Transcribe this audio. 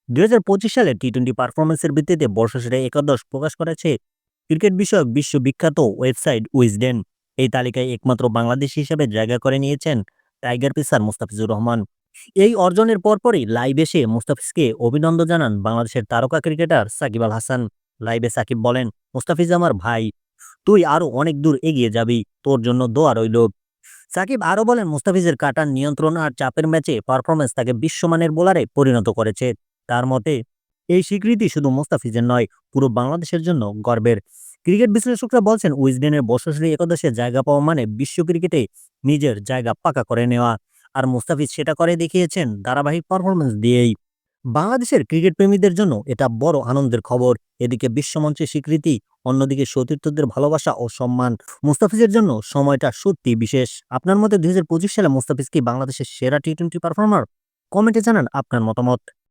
2025 সালে টি-20 পারফরম্যান্সের ভিত্তিতে বর্ষসেরা একাদশ প্রকাশ করেছে ক্রিকেট বিষয়ক বিশ্ববিখ্যাত ওয়েবসাইট উইজডেন। এই তালিকায় একমাত্র বাংলাদেশি হিসেবে জায়গা করে নিয়েছেন টাইগার পেসার মুস্তাফিজুর রহমান। এই অর্জনের পরপরই লাইভ এসে মুস্তাফিজকে অভিনন্দন জানান বাংলাদেশের তারকা ক্রিকেটার সাকিব আল হাসান। লাইভে সাকিব বলেন, মুস্তাফিজ আমার ভাই, তুই আরো অনেক দূর এগিয়ে যাবি, তোর জন্য দোয়া রইল। সাকিব আরও বলেন, মুস্তাফিজের কাটার নিয়ন্ত্রণ আর চাপের ম্যাচে পারফরম্যান্স তাকে বিশ্বমানের বোলারে পরিণত করেছে। তার মতে এই স্বীকৃতি শুধু মুস্তাফিজের নয়, পুরো বাংলাদেশের জন্য গর্বের। ক্রিকেট বিশ্লেষকরা বলছেন, উইজডেনের বর্ষসেরা একাদশে জায়গা পাওয়া মানে বিশ্ব ক্রিকেটে নিজের জায়গা পাকা করে নেওয়া। আর মুস্তাফিজ সেটা করে দেখিয়েছেন ধারাবাহিক পারফরম্যান্স দিয়েই। বাংলাদেশের ক্রিকেট প্রেমীদের জন্য এটা বড় আনন্দের খবর। এদিকে বিশ্বমঞ্চে স্বীকৃতি, অন্যদিকে সতীর্থদের ভালোবাসা ও সম্মান। মুস্তাফিজের জন্য সময়টা সত্যি বিশেষ। আপনার মতে 2025 সালে মুস্তাফিজ কি বাংলাদেশের সেরা টি-20 পারফর্মার? কমেন্টে জানান আপনার মতামত।